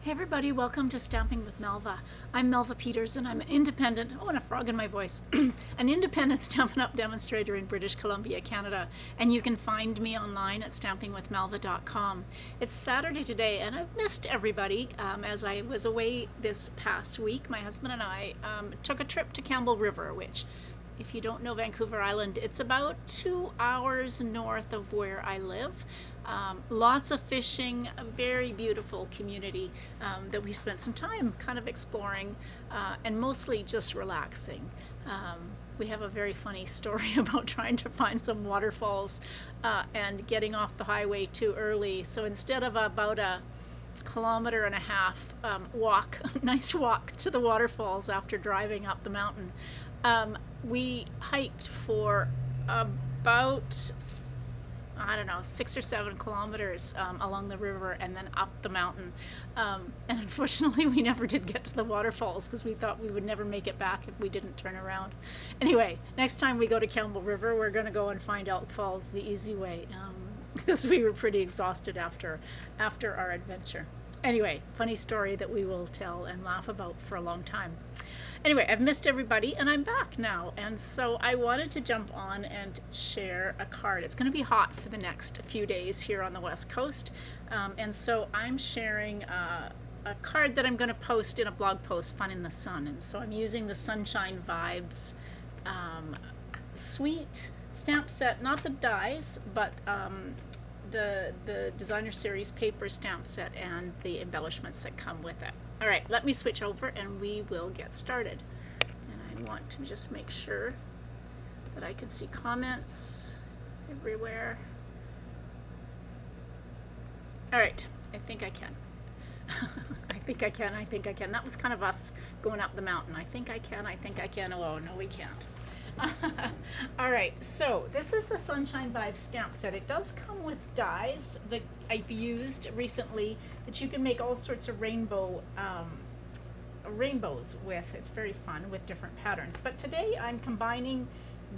Hey everybody, welcome to Stamping with Melva. I'm Melva Peters and I'm an independent, oh, and a frog in my voice, an independent Stampin' Up! Demonstrator in British Columbia, Canada. And you can find me online at stampingwithmelva.com. It's Saturday today and I've missed everybody. As I was away this past week, my husband and I took a trip to Campbell River, which, if you don't know Vancouver Island, it's about 2 hours north of where I live. Lots of fishing, a very beautiful community that we spent some time kind of exploring and mostly just relaxing. We have a very funny story about trying to find some waterfalls and getting off the highway too early. So instead of about a kilometer and a half walk, nice walk to the waterfalls after driving up the mountain, we hiked for about, I don't know, 6 or 7 kilometers along the river and then up the mountain. And unfortunately, we never did get to the waterfalls because we thought we would never make it back if we didn't turn around. Anyway, next time we go to Campbell River, we're going to go and find Elk Falls the easy way because we were pretty exhausted after our adventure. Anyway, funny story that we will tell and laugh about for a long time. Anyway, I've missed everybody and I'm back now, and so I wanted to jump on and share a card. It's going to be hot for the next few days here on the West Coast, and so I'm sharing a card that I'm going to post in a blog post, Fun in the Sun. And so I'm using the Sunshine Vibes sweet stamp set, not the dies, but the designer series paper stamp set and the embellishments that come with it. All right, let me switch over and we will get started. And I want to just make sure that I can see comments everywhere. All right, I think I can. I think I can. That was kind of us going up the mountain. I think I can. Oh, no, we can't. All right, so this is the Sunshine Vibes stamp set. It does come with dies that I've used recently that you can make all sorts of rainbows with. It's very fun with different patterns. But today I'm combining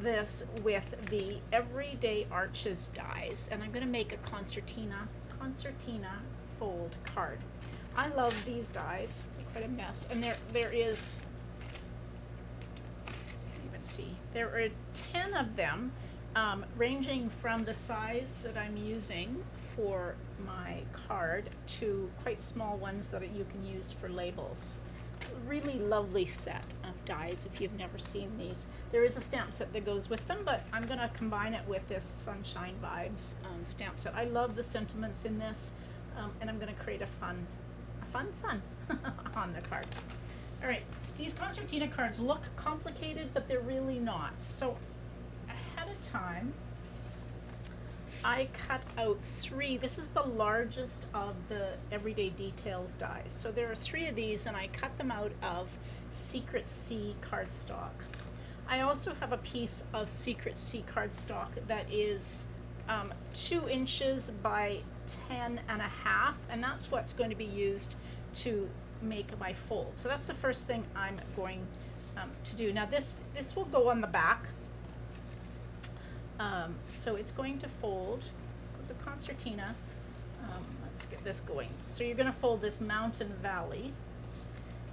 this with the Everyday Arches dies, and I'm going to make a concertina fold card. I love these dies. They're quite a mess, and there is, see, there are 10 of them, ranging from the size that I'm using for my card to quite small ones that you can use for labels. Really lovely set of dies if you've never seen these. There is a stamp set that goes with them, but I'm going to combine it with this Sunshine Vibes stamp set. I love the sentiments in this, and I'm going to create a fun sun on the card. All right. These concertina cards look complicated, but they're really not. So ahead of time, I cut out 3. This is the largest of the Everyday Details dies. So there are 3 of these, and I cut them out of Secret C cardstock. I also have a piece of Secret C cardstock that is 2 inches by 10 and a half, and that's what's going to be used to make my fold. So that's the first thing I'm going to do. Now this will go on the back, so it's going to fold because of concertina. Let's get this going. So you're going to fold this mountain valley,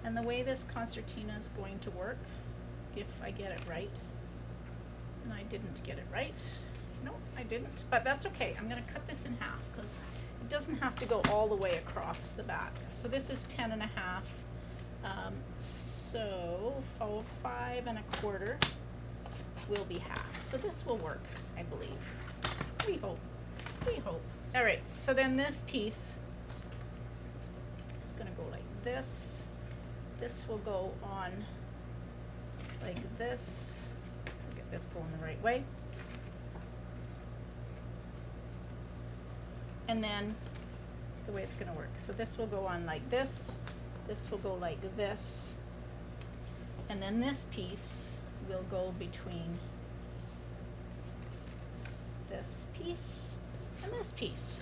and the way this concertina is going to work, if I get it right, and I didn't get it right, no I didn't, but that's okay. I'm going to cut this in half because it doesn't have to go all the way across the back. So this is 10 and a half. So 5 1/4 will be half. So this will work, I believe. We hope. All right, so then this piece is going to go like this. This will go on like this. I'll get this going the right way. And then the way it's going to work. So this will go on like this will go like this, and then this piece will go between this piece and this piece.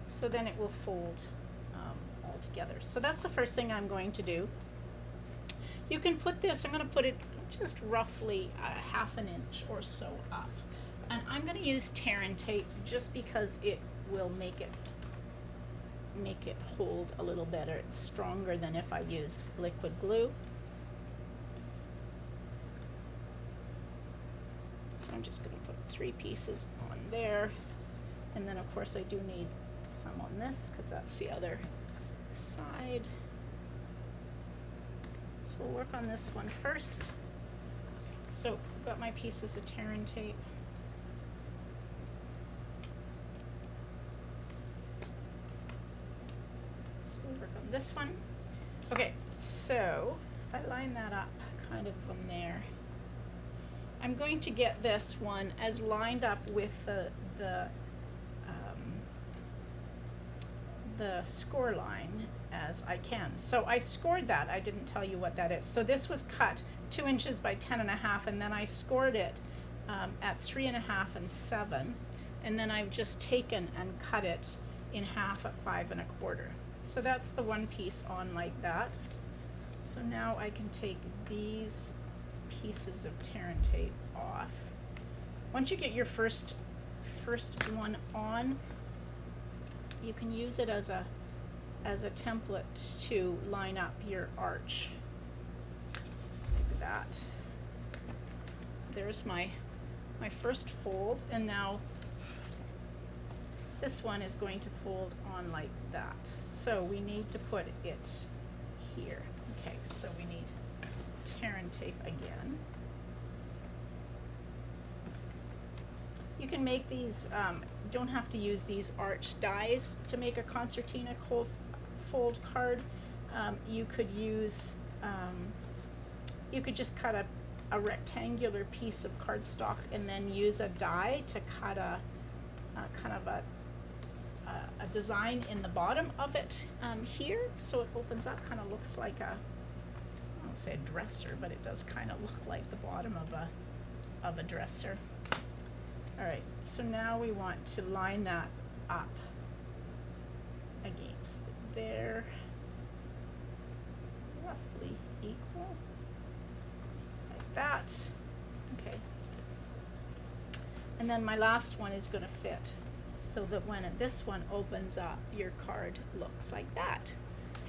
So then it will fold all together. So that's the first thing I'm going to do. You can put this, I'm going to put it just roughly 1/2 inch or so up. And I'm going to use tear and tape just because it will make it make it hold a little better. It's stronger than if I used liquid glue. So I'm just going to put 3 pieces on there. And then of course I do need some on this because that's the other side. So we'll work on this one first. So I've got my pieces of tear-in tape. So we'll work on this one. Okay, so if I line that up kind of from there, I'm going to get this one as lined up with the score line as I can. So I scored that. I didn't tell you what that is. So this was cut 2 inches by 10.5, and then I scored it at 3.5 and 7, and then I've just taken and cut it in half at 5 1/4. So that's the one piece on like that. So now I can take these pieces of tear-in tape off. Once you get your first one on, you can use it as a template to line up your arch like that. So there's my first fold, and now this one is going to fold on like that. So we need to put it here. Okay, so we need tear-in tape again. You can make these, don't have to use these arch dies to make a Concertina fold card. You could use, you could just cut a rectangular piece of cardstock and then use a die to cut a kind of a design in the bottom of it here, so it opens up, kind of looks like a, I won't say a dresser, but it does kind of look like the bottom of a dresser. All right, so now we want to line that up against there, roughly equal, like that. Okay. And then my last one is going to fit, so that when this one opens up, your card looks like that.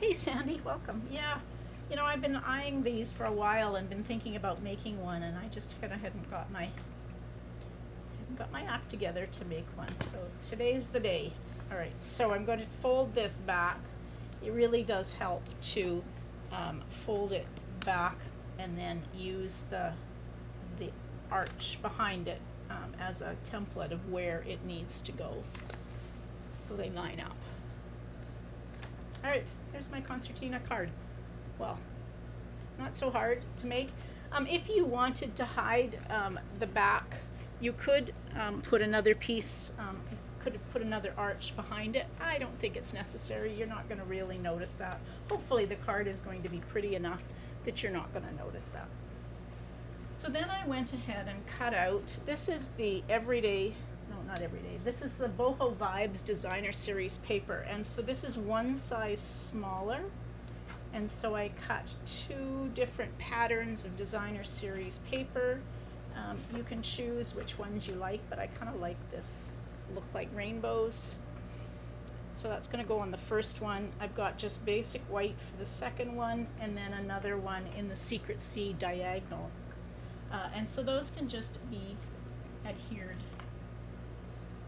Hey Sandy, welcome. Yeah, you know, I've been eyeing these for a while and been thinking about making one, and I just kind of hadn't got my act together to make one. So today's the day. All right, so I'm going to fold this back. It really does help to fold it back and then use the arch behind it as a template of where it needs to go, so they line up. All right, there's my Concertina card. Well, not so hard to make. If you wanted to hide the back, you could put another piece, could put another arch behind it. I don't think it's necessary. You're not going to really notice that. Hopefully the card is going to be pretty enough that you're not going to notice that. So then I went ahead and cut out, this is the everyday, no, not everyday, this is the Boho Vibes Designer Series paper, and so this is one size smaller, and so I cut 2 different patterns of Designer Series paper. You can choose which ones you like, but I kind of like this look like rainbows. So that's going to go on the first one. I've got just basic white for the second one, and then another one in the Secret Sea diagonal. And so those can just be adhered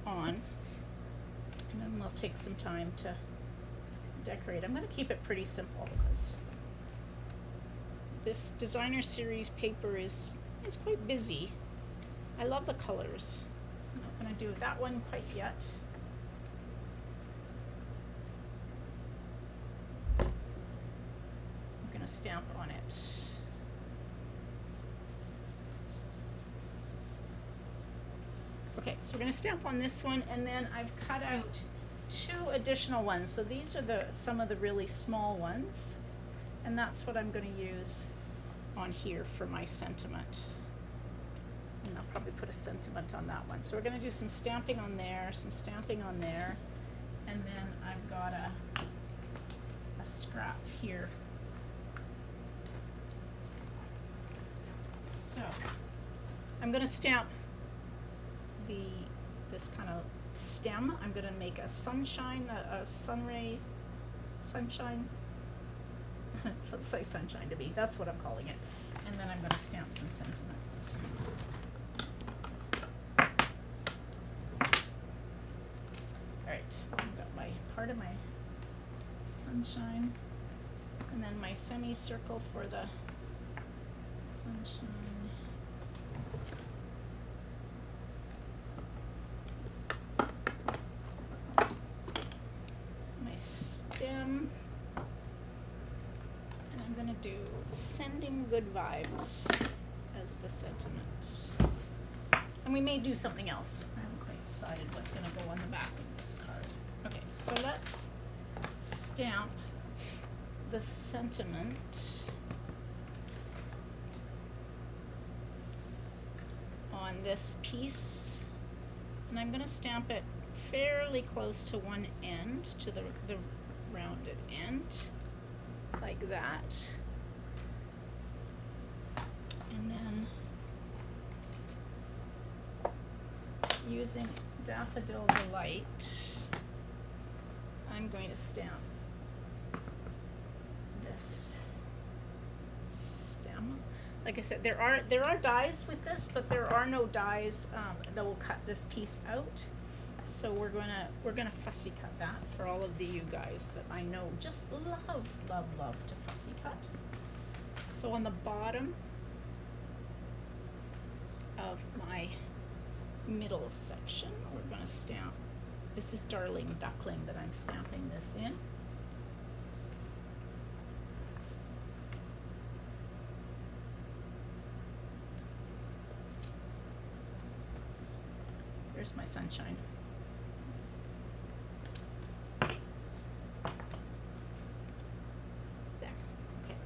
on, and then they'll take some time to decorate. I'm going to keep it pretty simple because this Designer Series paper is quite busy. I love the colors. I'm not going to do that one quite yet. I'm going to stamp on it. Okay, so we're going to stamp on this one, and then I've cut out 2 additional ones. So these are some of the really small ones, and that's what I'm going to use on here for my sentiment. And I'll probably put a sentiment on that one. So we're going to do some stamping on there, some stamping on there, and then I've got a scrap here. So I'm going to stamp this kind of stem. I'm going to make a sunshine, a sunray, sunshine. Let's say sunshine to me. That's what I'm calling it. And then I'm going to stamp some sentiments. Alright, I've got my part of my sunshine, and then my semicircle for the sunshine. My stem, and I'm going to do sending good vibes as the sentiment. And we may do something else. I haven't quite decided what's going to go on the back of this card. Okay, so let's stamp the sentiment on this piece, and I'm going to stamp it fairly close to one end, to the rounded end, like that. And then using Daffodil Delight, I'm going to stamp this stem. Like I said, there are dies with this, but there are no dies that will cut this piece out. So we're gonna fussy cut that for all of you guys that I know just love to fussy cut. So on the bottom of my middle section, we're gonna stamp. This is Darling Duckling that I'm stamping this in. There's my sunshine. There. Okay.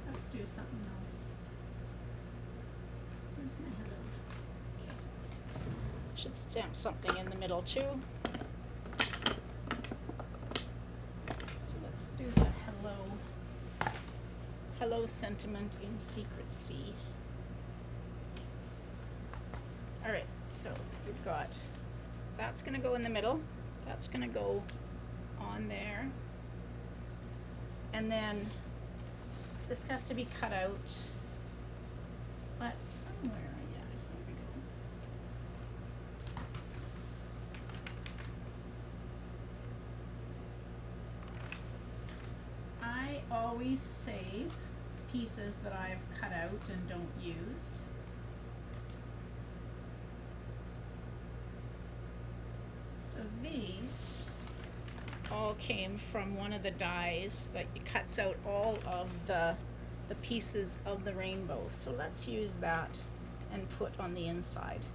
Let's do something else. Where's my hello? Okay. Should stamp something in the middle too. So let's do the hello sentiment in secrecy. All right, so we've got, that's gonna go in the middle, that's gonna go on there, and then this has to be cut out, but somewhere, yeah, here we go. I always save pieces that I've cut out and don't use. So these all came from one of the dies that cuts out all of the pieces of the rainbow. So let's use that and put on the inside.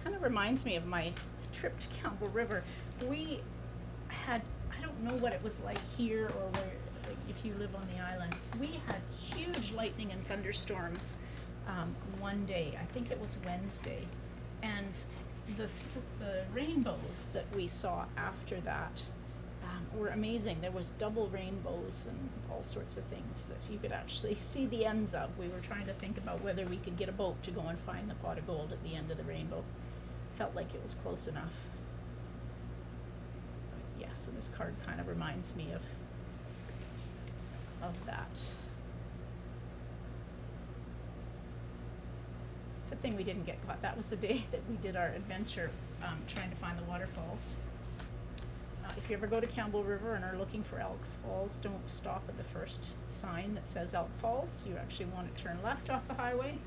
Kind of reminds me of my trip to Campbell River. We had, I don't know what it was like here or where, like if you live on the island, we had huge lightning and thunderstorms one day. I think it was Wednesday. And the rainbows that we saw after that were amazing. There was double rainbows and all sorts of things that you could actually see the ends of. We were trying to think about whether we could get a boat to go and find the pot of gold at the end of the rainbow. Felt like it was close enough. But yeah, so this card kind of reminds me of that. Good thing we didn't get caught. That was the day that we did our adventure trying to find the waterfalls. If you ever go to Campbell River and are looking for elk falls, don't stop at the first sign that says elk falls. You actually want to turn left off the highway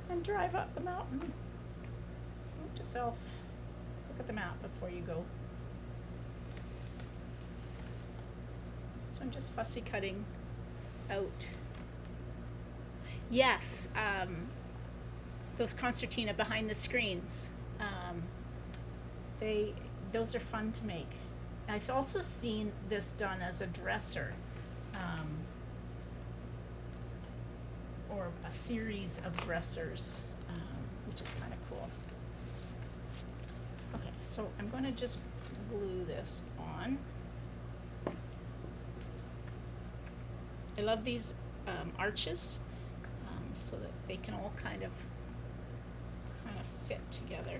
and drive up the mountain. Note to self, look at the map before you go. So I'm just fussy cutting out. Yes, those Concertina behind the screens. Those are fun to make. I've also seen this done as a dresser, or a series of dressers, which is kind of cool. Okay, so I'm going to just glue this on. I love these arches, so that they can all kind of fit together.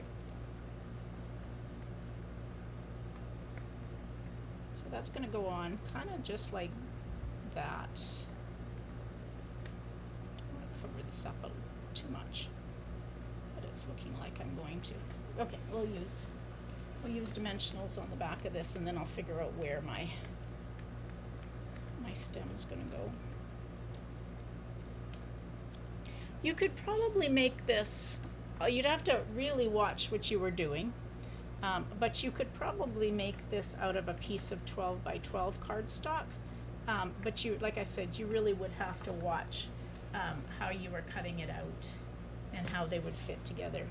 So that's going to go on kind of just like that. Don't want to cover this up too much, but it's looking like I'm going to. Okay, we'll use dimensionals on the back of this, and then I'll figure out where my stem is going to go. You could probably make this, you'd have to really watch what you were doing, but you could probably make this out of a piece of 12 by 12 cardstock, but you, like I said, you really would have to watch how you were cutting it out and how they would fit together.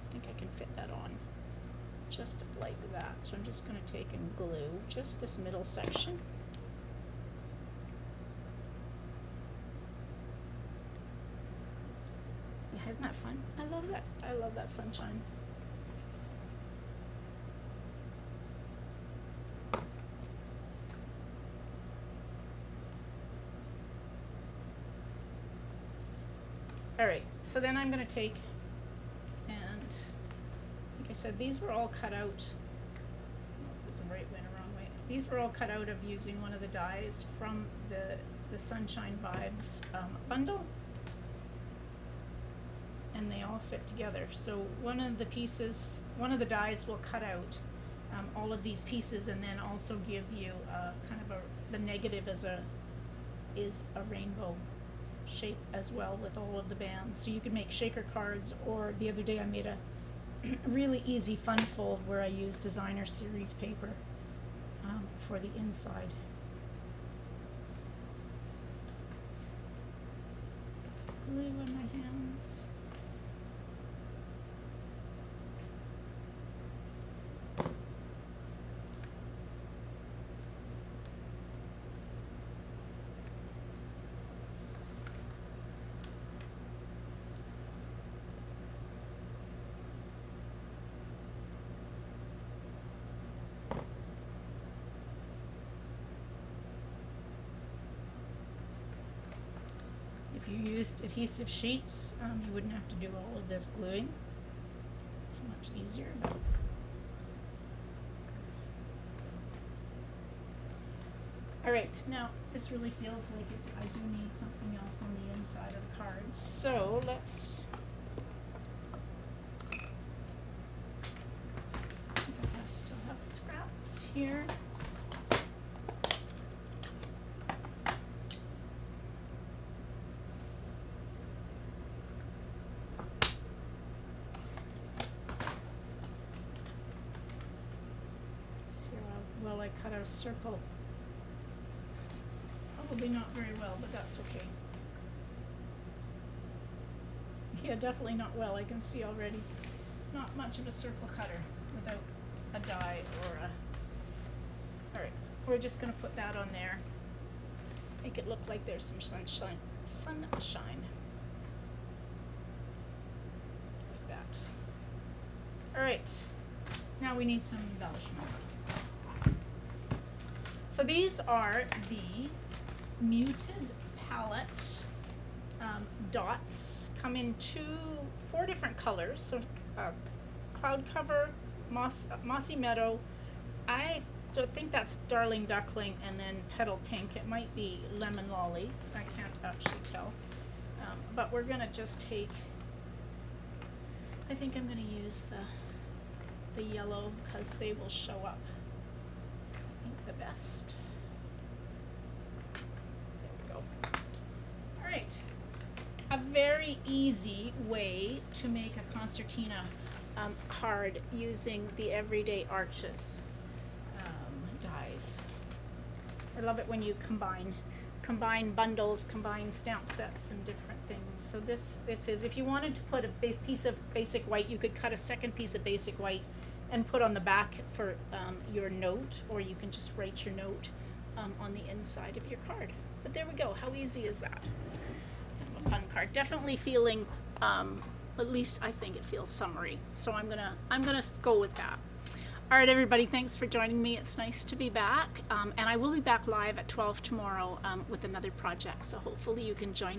I think I can fit that on just like that. So I'm just going to take and glue just this middle section. Yeah, isn't that fun? I love that. I love that sunshine. All right, so then I'm going to take, and like I said, these were all cut out. I don't know if there's a right way and a wrong way. These were all cut out of using one of the dies from the Sunshine Vibes bundle, and they all fit together. So one of the pieces, one of the dies will cut out all of these pieces, and then also give you kind of the negative is a rainbow shape as well with all of the bands. So you can make shaker cards, or the other day I made a really easy fun fold where I used designer series paper for the inside. Glue on my hands. If you used adhesive sheets, you wouldn't have to do all of this gluing. Much easier. But all right, now this really feels like I do need something else on the inside of the cards. So let's. I think I still have scraps here. Well, I cut a circle. Probably not very well, but that's okay. Yeah, definitely not well. I can see already. Not much of a circle cutter without a die or a... Alright, we're just going to put that on there. Make it look like there's some sunshine. Like that. Alright, now we need some embellishments. So these are the Muted Palette dots. Come in four different colors. So Cloud Cover, Mossy Meadow. I think that's Darling Duckling, and then Petal Pink. It might be Lemon Lolly. I can't actually tell. But we're gonna just take. I think I'm gonna use the yellow because they will show up. The best. There we go. All right. A very easy way to make a concertina card using the Everyday Arches dies. I love it when you combine bundles, combine stamp sets and different things. So this is, if you wanted to put a piece of basic white, you could cut a second piece of basic white and put on the back for your note, or you can just write your note on the inside of your card. But there we go. How easy is that? Kind of a fun card. Definitely feeling, at least I think it feels summery. So I'm gonna go with that. All right, everybody. Thanks for joining me. It's nice to be back, and I will be back live at 12 tomorrow with another project. So hopefully you can join me.